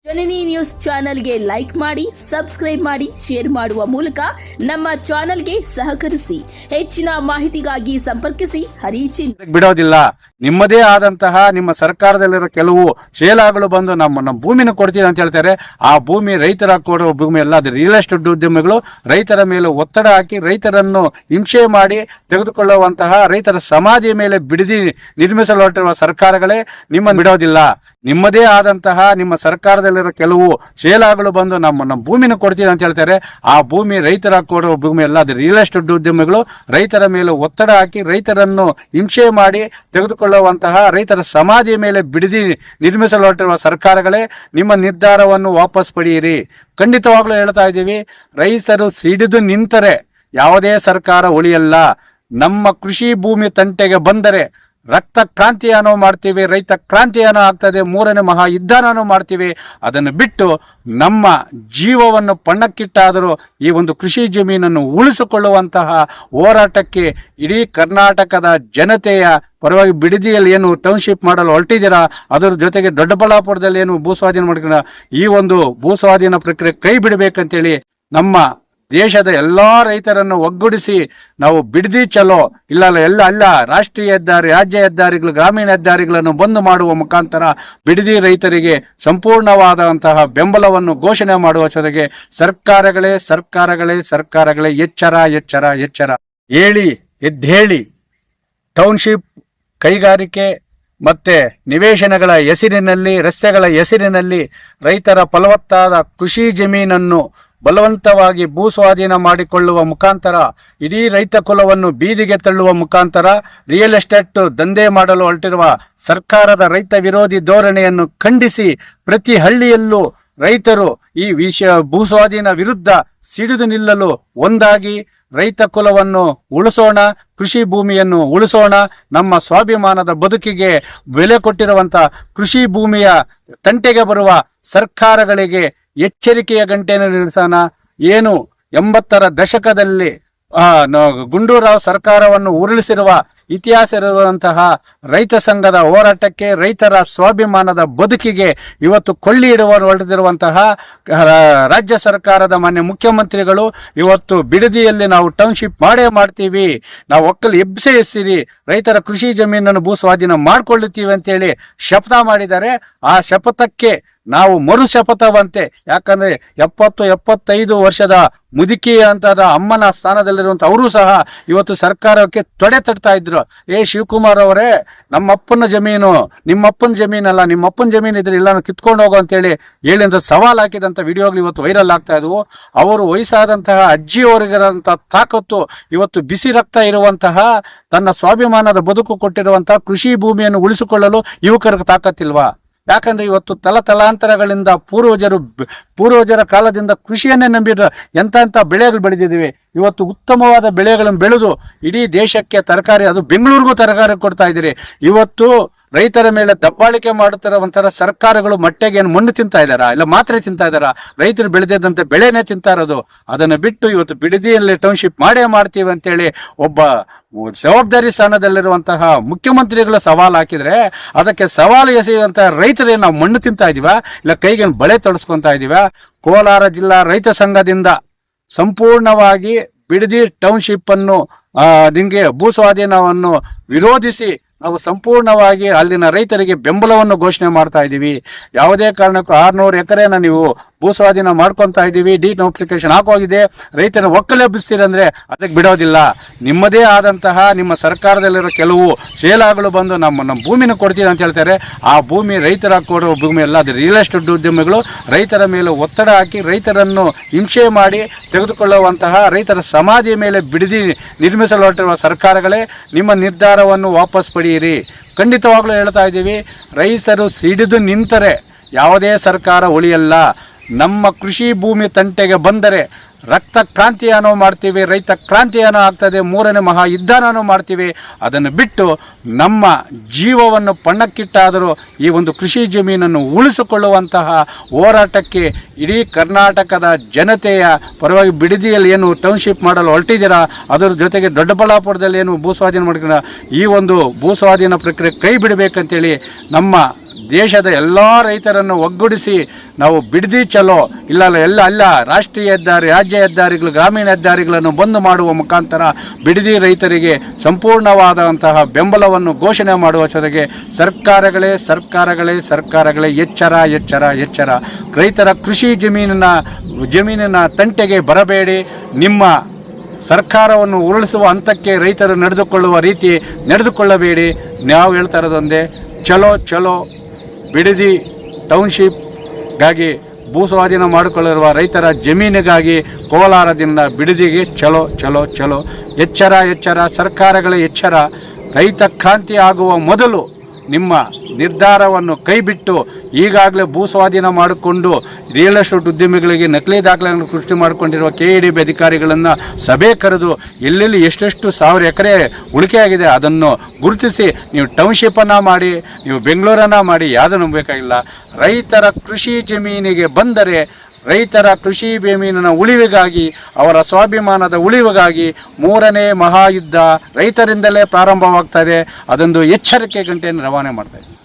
ಜನನಿ news ಚಾನೆಲ್ಗೆ like ಮಾಡಿ, subscribe ಮಾಡಿ, ಶೇರ್ ಮಾಡುವ ಮೂಲಕ ನಮ್ಮ ಚಾನೆಲ್ಗೆ ಸಹಕರಿಸಿ. ಹೆಚ್ಚಿನ ಮಾಹಿತಿಗಾಗಿ ಸಂಪರ್ಕಿಸಿ ಹರಿಚಿನ್. ಬಿಡೋದಿಲ್ಲ. ನಿಮ್ಮದೇ ಆದಂತಹ ನಿಮ್ಮ ಸರ್ಕಾರದಲ್ಲಿರೋ ಕೆಲವು ಶೇಲಾಗಳು ಬಂದು ನಮ್ಮ ಭೂಮಿನ ಕೊಡ್ತೀವಿ ಅಂತ ಹೇಳ್ತಾರೆ. ಆ ಭೂಮಿ ರೈತರ ಕೊಡುವ ಭೂಮಿ ಅಲ್ಲ, ಅದು ರಿಯಲ್ ಎಸ್ಟೇಟ್ ಉದ್ಯಮಿಗಳು ರೈತರ ಮೇಲೆ ಒತ್ತಡ ಹಾಕಿ ರೈತರನ್ನು ಹಿಂಸೆ ಮಾಡಿ ತೆಗೆದುಕೊಳ್ಳುವಂತಹ ರೈತರ ಸಮಾಧಿಯ ಮೇಲೆ ಬಿಡದಿ ನಿರ್ಮಿಸಲು ಹೊರಟಿರುವ ಸರ್ಕಾರಗಳೇ ನಿಮ್ಮನ್ನು ಬಿಡೋದಿಲ್ಲ. ನಿಮ್ಮದೇ ಆದಂತಹ ನಿಮ್ಮ ಸರ್ಕಾರದಲ್ಲಿರೋ ಕೆಲವು ಶೇಲಾಗಳು ಬಂದು ನಮ್ಮ ಭೂಮಿನ ಕೊಡ್ತೀವಿ ಅಂತ ಹೇಳ್ತಾರೆ. ಆ ಭೂಮಿ ರೈತರ ಕೊಡುವ ಭೂಮಿ ಅಲ್ಲ, ಅದು ರಿಯಲ್ ಎಸ್ಟೇಟ್ ಉದ್ಯಮಿಗಳು ರೈತರ ಮೇಲೆ ಒತ್ತಡ ಹಾಕಿ ರೈತರನ್ನು ಹಿಂಸೆ ಮಾಡಿ ತೆಗೆದುಕೊಳ್ಳುವಂತಹ ರೈತರ ಸಮಾಧಿಯ ಮೇಲೆ ಬಿಡದಿ ನಿರ್ಮಿಸಲು ಹೊರಟಿರುವ ಸರ್ಕಾರಗಳೇ ನಿಮ್ಮ ನಿರ್ಧಾರವನ್ನು ವಾಪಸ್ ಪಡೆಯಿರಿ. ಖಂಡಿತವಾಗ್ಲೂ ಹೇಳ್ತಾ ಇದ್ದೀವಿ, ರೈತರು ಸಿಡಿದು ನಿಂತರೆ ಯಾವುದೇ ಸರ್ಕಾರ ಉಳಿಯಲ್ಲ. ನಮ್ಮ ಕೃಷಿ ಭೂಮಿ ತಂಟೆಗೆ ಬಂದರೆ ರಕ್ತ ಕ್ರಾಂತಿಯನ್ನು ಮಾಡ್ತೀವಿ, ರೈತ ಕ್ರಾಂತಿಯನ್ನು ಆಗ್ತದೆ, ಮೂರನೇ ಮಹಾ ಯುದ್ಧನೂ ಮಾಡ್ತೀವಿ. ಅದನ್ನು ಬಿಟ್ಟು ನಮ್ಮ ಜೀವವನ್ನು ಪಣ್ಣಕ್ಕಿಟ್ಟಾದರೂ ಈ ಒಂದು ಕೃಷಿ ಜಮೀನನ್ನು ಉಳಿಸಿಕೊಳ್ಳುವಂತಹ ಹೋರಾಟಕ್ಕೆ ಇಡೀ ಕರ್ನಾಟಕದ ಜನತೆಯ ಪರವಾಗಿ ಬಿಡದಿಯಲ್ಲಿ ಏನು ಟೌನ್ಶಿಪ್ ಮಾಡಲು ಹೊರಟಿದ್ದೀರಾ, ಅದರ ಜೊತೆಗೆ ದೊಡ್ಡಬಳ್ಳಾಪುರದಲ್ಲಿ ಏನು ಭೂಸ್ವಾಧೀನ ಮಾಡ್ಕೊಂಡ ಈ ಒಂದು ಭೂಸ್ವಾಧೀನ ಪ್ರಕ್ರಿಯೆ ಕೈ ಬಿಡಬೇಕಂತೇಳಿ ನಮ್ಮ ದೇಶದ ಎಲ್ಲಾ ರೈತರನ್ನು ಒಗ್ಗೂಡಿಸಿ ನಾವು ಬಿಡದಿ ಚಲೋ ಇಲ್ಲ ರಾಷ್ಟ್ರೀಯ ಹೆದ್ದಾರಿ, ರಾಜ್ಯ ಹೆದ್ದಾರಿಗಳು, ಗ್ರಾಮೀಣ ಹೆದ್ದಾರಿಗಳನ್ನು ಬಂದ್ ಮಾಡುವ ಮುಖಾಂತರ ಬಿಡದಿ ರೈತರಿಗೆ ಸಂಪೂರ್ಣವಾದಂತಹ ಬೆಂಬಲವನ್ನು ಘೋಷಣೆ ಮಾಡುವ ಜೊತೆಗೆ ಸರ್ಕಾರಗಳೇ ಎಚ್ಚರ ಹೇಳಿ ಎದ್ದೇಳಿ. ಟೌನ್ಶಿಪ್ ಕೈಗಾರಿಕೆ ಮತ್ತೆ ನಿವೇಶನಗಳ ಹೆಸರಿನಲ್ಲಿ, ರಸ್ತೆಗಳ ಹೆಸರಿನಲ್ಲಿ ರೈತರ ಫಲವತ್ತಾದ ಕೃಷಿ ಜಮೀನನ್ನು ಬಲವಂತವಾಗಿ ಭೂಸ್ವಾಧೀನ ಮಾಡಿಕೊಳ್ಳುವ ಮುಖಾಂತರ ಇಡೀ ರೈತ ಕುಲವನ್ನು ಬೀದಿಗೆ ತಳ್ಳುವ ಮುಖಾಂತರ ರಿಯಲ್ ಎಸ್ಟೇಟ್ ದಂಧೆ ಮಾಡಲು ಹೊರಟಿರುವ ಸರ್ಕಾರದ ರೈತ ವಿರೋಧಿ ಧೋರಣೆಯನ್ನು ಖಂಡಿಸಿ ಪ್ರತಿ ಹಳ್ಳಿಯಲ್ಲೂ ರೈತರು ಈ ಭೂಸ್ವಾಧೀನ ವಿರುದ್ಧ ಸಿಡಿದು ನಿಲ್ಲಲು ಒಂದಾಗಿ ರೈತ ಕುಲವನ್ನು ಉಳಿಸೋಣ, ಕೃಷಿ ಭೂಮಿಯನ್ನು ಉಳಿಸೋಣ. ನಮ್ಮ ಸ್ವಾಭಿಮಾನದ ಬದುಕಿಗೆ ಬೆಲೆ ಕೊಟ್ಟಿರುವಂತಹ ಕೃಷಿ ಭೂಮಿಯ ತಂಟೆಗೆ ಬರುವ ಸರ್ಕಾರಗಳಿಗೆ ಎಚ್ಚರಿಕೆಯ ಗಂಟೆಯನ್ನು ನಿಲ್ಲಿಸೋಣ. ಏನು 80ರ ದಶಕದಲ್ಲಿ ಗುಂಡೂರಾವ್ ಸರ್ಕಾರವನ್ನು ಉರುಳಿಸಿರುವ ಇತಿಹಾಸ ಇರುವಂತಹ ರೈತ ಸಂಘದ ಹೋರಾಟಕ್ಕೆ, ರೈತರ ಸ್ವಾಭಿಮಾನದ ಬದುಕಿಗೆ ಇವತ್ತು ಕೊಳ್ಳಿ ಹೊರಟಿರುವಂತಹ ರಾಜ್ಯ ಸರ್ಕಾರದ ಮಾನ್ಯ ಮುಖ್ಯಮಂತ್ರಿಗಳು ಇವತ್ತು ಬಿಡದಿಯಲ್ಲಿ ನಾವು ಟೌನ್ಶಿಪ್ ಮಾಡ್ತೀವಿ, ನಾವು ಒಕ್ಕಲು ಎಬ್ಬಿಸಿರಿ, ರೈತರ ಕೃಷಿ ಜಮೀನನ್ನು ಭೂಸ್ವಾಧೀನ ಮಾಡ್ಕೊಳ್ಳುತ್ತೀವಿ ಅಂತೇಳಿ ಶಪಥ ಮಾಡಿದ್ದಾರೆ. ಆ ಶಪಥಕ್ಕೆ ನಾವು ಮರು ಶಪಥವಂತೆ, ಯಾಕಂದ್ರೆ 70-75 ವರ್ಷದ ಮುದುಕಿ ಅಂತದ ಅಮ್ಮನ ಸ್ಥಾನದಲ್ಲಿರುವಂತ ಅವರು ಸಹ ಇವತ್ತು ಸರ್ಕಾರಕ್ಕೆ ತೊಡೆ ತಟ್ತಾ ಇದ್ರು. ಶಿವಕುಮಾರ್ ಅವರೇ, ನಮ್ಮಪ್ಪನ ಜಮೀನು ನಿಮ್ಮಪ್ಪನ ಜಮೀನಲ್ಲ, ನಿಮ್ಮಪ್ಪನ ಜಮೀನು ಇದ್ರೆ ಇಲ್ಲ ಕಿತ್ಕೊಂಡು ಹೋಗೋ ಅಂತೇಳಿ ಹೇಳಿದಂತ ಸವಾಲ್ ಹಾಕಿದಂತ ವಿಡಿಯೋಗಳು ಇವತ್ತು ವೈರಲ್ ಆಗ್ತಾ ಇದ್ವು. ಅವರು ವಯಸ್ಸಾದಂತಹ ಅಜ್ಜಿಯವರಿಗಿರಂತ ತಾಕತ್ತು ಇವತ್ತು ಬಿಸಿ ರಕ್ತ ಇರುವಂತಹ ತನ್ನ ಸ್ವಾಭಿಮಾನದ ಬದುಕು ಕೊಟ್ಟಿರುವಂತಹ ಕೃಷಿ ಭೂಮಿಯನ್ನು ಉಳಿಸಿಕೊಳ್ಳಲು ಯುವಕರಿಗೆ ತಾಕತ್ತಿಲ್ವಾ? ಯಾಕಂದ್ರೆ ಇವತ್ತು ತಲಾಂತರಗಳಿಂದ ಪೂರ್ವಜರ ಕಾಲದಿಂದ ಕೃಷಿಯನ್ನೇ ನಂಬಿರೋ ಎಂತ ಬೆಳೆಗಳು ಬೆಳೆದಿದ್ದೀವಿ. ಇವತ್ತು ಉತ್ತಮವಾದ ಬೆಳೆಗಳನ್ನು ಬೆಳೆದು ಇಡೀ ದೇಶಕ್ಕೆ ತರಕಾರಿ, ಅದು ಬೆಂಗಳೂರಿಗೂ ತರಕಾರಿ ಕೊಡ್ತಾ ಇದ್ದೀರಿ. ಇವತ್ತು ರೈತರ ಮೇಲೆ ದಬ್ಬಾಳಿಕೆ ಮಾಡುತ್ತಿರುವಂತಹ ಸರ್ಕಾರಗಳು ಮಟ್ಟೆಗೆ ಏನು ಮಣ್ಣು ತಿಂತಾ ಇದ್ದಾರಾ, ಇಲ್ಲ ಮಾತ್ರೆ ತಿಂತಾ ಇದ್ದಾರಾ? ರೈತರು ಬೆಳೆದಿದ್ದಂತೆ ಬೆಳೆನೇ ತಿಂತಾ ಇರೋದು. ಅದನ್ನು ಬಿಟ್ಟು ಇವತ್ತು ಬಿಡದಿಯಲ್ಲಿ ಟೌನ್ಶಿಪ್ ಮಾಡ್ತೀವಿ ಅಂತೇಳಿ ಒಬ್ಬ ಜವಾಬ್ದಾರಿ ಸ್ಥಾನದಲ್ಲಿರುವಂತಹ ಮುಖ್ಯಮಂತ್ರಿಗಳು ಸವಾಲು ಹಾಕಿದ್ರೆ ಅದಕ್ಕೆ ಸವಾಲು ಎಸೆಯುವಂತಹ ರೈತರೇ ನಾವು ಮಣ್ಣು ತಿಂತಾ ಇದೀವ, ಇಲ್ಲ ಕೈಗೆ ಬಳೆ ತೊಡಸ್ಕೊಂತಾ ಇದೀವ? ಕೋಲಾರ ಜಿಲ್ಲಾ ರೈತ ಸಂಘದಿಂದ ಸಂಪೂರ್ಣವಾಗಿ ಬಿಡದಿ ಟೌನ್ಶಿಪ್ ಅನ್ನು ನಿಮಗೆ ಭೂಸ್ವಾಧೀನವನ್ನು ವಿರೋಧಿಸಿ ನಾವು ಸಂಪೂರ್ಣವಾಗಿ ಅಲ್ಲಿನ ರೈತರಿಗೆ ಬೆಂಬಲವನ್ನು ಘೋಷಣೆ ಮಾಡ್ತಾ ಇದ್ದೀವಿ. ಯಾವುದೇ ಕಾರಣಕ್ಕೂ 600 ಎಕರೆನ ನೀವು ಭೂಸ್ವಾಧೀನ ಮಾಡ್ಕೊಂತಾ ಇದ್ದೀವಿ, ಡಿನೋಟಿಫಿಕೇಶನ್ ಹಾಕೋಗಿದೆ, ರೈತರ ಒಕ್ಕಲೆಬ್ಬಿಸ್ತೀರಂದ್ರೆ ಅದಕ್ಕೆ ಬಿಡೋದಿಲ್ಲ. ನಿಮ್ಮದೇ ಆದಂತಹ ನಿಮ್ಮ ಸರ್ಕಾರದಲ್ಲಿರೋ ಕೆಲವು ಶೇಲಾಗಳು ಬಂದು ನಮ್ಮ ಭೂಮಿನ ಕೊಡ್ತೀವಿ ಅಂತ ಹೇಳ್ತಾರೆ. ಆ ಭೂಮಿ ರೈತರ ಕೊಡುವ ಭೂಮಿ ಅಲ್ಲ, ಅದು ರಿಯಲ್ ಎಸ್ಟೇಟ್ ಉದ್ಯಮಿಗಳು ರೈತರ ಮೇಲೆ ಒತ್ತಡ ಹಾಕಿ ರೈತರನ್ನು ಹಿಂಸೆ ಮಾಡಿ ತೆಗೆದುಕೊಳ್ಳುವಂತಹ ರೈತರ ಸಮಾಧಿಯ ಮೇಲೆ ಬಿಡದಿ ನಿರ್ಮಿಸಲು ಹೊರಟಿರುವ ಸರ್ಕಾರಗಳೇ ನಿಮ್ಮ ನಿರ್ಧಾರವನ್ನು ವಾಪಸ್ ಪಡೆಯಿರಿ. ಖಂಡಿತವಾಗ್ಲೂ ಹೇಳ್ತಾ ಇದ್ದೀವಿ, ರೈತರು ಸಿಡಿದು ನಿಂತರೆ ಯಾವುದೇ ಸರ್ಕಾರ ಉಳಿಯಲ್ಲ. ನಮ್ಮ ಕೃಷಿ ಭೂಮಿ ತಂಟೆಗೆ ಬಂದರೆ ರಕ್ತ ಕ್ರಾಂತಿಯನ್ನು ಮಾಡ್ತೀವಿ, ರೈತ ಕ್ರಾಂತಿಯನ್ನು ಆಗ್ತದೆ, ಮೂರನೇ ಮಹಾ ಯುದ್ಧನೂ ಮಾಡ್ತೀವಿ. ಅದನ್ನು ಬಿಟ್ಟು ನಮ್ಮ ಜೀವವನ್ನು ಪಣ್ಣಕ್ಕಿಟ್ಟಾದರೂ ಈ ಒಂದು ಕೃಷಿ ಜಮೀನನ್ನು ಉಳಿಸಿಕೊಳ್ಳುವಂತಹ ಹೋರಾಟಕ್ಕೆ ಇಡೀ ಕರ್ನಾಟಕದ ಜನತೆಯ ಪರವಾಗಿ ಬಿಡದಿಯಲ್ಲಿ ಏನು ಟೌನ್ಶಿಪ್ ಮಾಡಲು ಹೊರಟಿದ್ದೀರಾ, ಅದರ ಜೊತೆಗೆ ದೊಡ್ಡಬಳ್ಳಾಪುರದಲ್ಲಿ ಏನು ಭೂಸ್ವಾಧೀನ ಮಾಡ್ಕೊಂಡ ಈ ಒಂದು ಭೂಸ್ವಾಧೀನ ಪ್ರಕ್ರಿಯೆ ಕೈ ಬಿಡಬೇಕಂತೇಳಿ ನಮ್ಮ ದೇಶದ ಎಲ್ಲ ರೈತರನ್ನು ಒಗ್ಗೂಡಿಸಿ ನಾವು ಬಿಡದಿ ಚಲೋ ಅಲ್ಲ ರಾಷ್ಟ್ರೀಯ ಹೆದ್ದಾರಿ, ರಾಜ್ಯ ಹೆದ್ದಾರಿಗಳು, ಗ್ರಾಮೀಣ ಹೆದ್ದಾರಿಗಳನ್ನು ಬಂದ್ ಮಾಡುವ ಮುಖಾಂತರ ಬಿಡದಿ ರೈತರಿಗೆ ಸಂಪೂರ್ಣವಾದಂತಹ ಬೆಂಬಲವನ್ನು ಘೋಷಣೆ ಮಾಡುವ ಜೊತೆಗೆ ಸರ್ಕಾರಗಳೇ ಎಚ್ಚರ. ರೈತರ ಕೃಷಿ ಜಮೀನಿನ ತಂಟೆಗೆ ಬರಬೇಡಿ. ನಿಮ್ಮ ಸರ್ಕಾರವನ್ನು ಉರುಳಿಸುವ ಹಂತಕ್ಕೆ ರೈತರು ನಡೆದುಕೊಳ್ಳಬೇಡಿ. ನಾವು ಹೇಳ್ತಾ ಇರೋದೊಂದೇ, ಚಲೋ ಬಿಡದಿ ಟೌನ್ಶಿಪ್ಗಾಗಿ ಭೂ ಸ್ವಾಧೀನ ಮಾಡಿಕೊಳ್ಳಿರುವ ರೈತರ ಜಮೀನಿಗಾಗಿ ಕೋಲಾರದಿಂದ ಬಿಡದಿಗೆ ಚಲೋ. ಎಚ್ಚರ, ಸರ್ಕಾರಗಳ ಎಚ್ಚರ. ರೈತ ಕ್ರಾಂತಿ ಆಗುವ ಮೊದಲು ನಿಮ್ಮ ನಿರ್ಧಾರವನ್ನು ಕೈಬಿಟ್ಟು ಈಗಾಗಲೇ ಭೂ ಸ್ವಾಧೀನ ಮಾಡಿಕೊಂಡು ರಿಯಲ್ ಎಸ್ಟೇಟ್ ಉದ್ಯಮಿಗಳಿಗೆ ನಕಲಿ ದಾಖಲೆಗಳನ್ನು ಸೃಷ್ಟಿ ಮಾಡಿಕೊಂಡಿರುವ KEDB ಅಧಿಕಾರಿಗಳನ್ನು ಸಭೆ ಕರೆದು ಎಲ್ಲೆಲ್ಲಿ ಎಷ್ಟೆಷ್ಟು 1000 ಎಕರೆ ಉಳಿಕೆಯಾಗಿದೆ ಅದನ್ನು ಗುರುತಿಸಿ ನೀವು ಟೌನ್ಶಿಪ್ಪನ್ನು ಮಾಡಿ, ನೀವು ಬೆಂಗಳೂರನ್ನು ಮಾಡಿ, ಯಾವುದನ್ನು ಬೇಕಾಗಿಲ್ಲ. ರೈತರ ಕೃಷಿ ಜಮೀನಿಗೆ ಬಂದರೆ ರೈತರ ಕೃಷಿ ಜಮೀನಿನ ಉಳಿವಿಗಾಗಿ, ಅವರ ಸ್ವಾಭಿಮಾನದ ಉಳಿವಿಗಾಗಿ 3ನೇ ಮಹಾಯುದ್ಧ ರೈತರಿಂದಲೇ ಪ್ರಾರಂಭವಾಗ್ತದೆ. ಅದೊಂದು ಎಚ್ಚರಿಕೆ ಗಂಟೆಯನ್ನು ರವಾನೆ ಮಾಡ್ತಾ ಇದ್ದೀವಿ.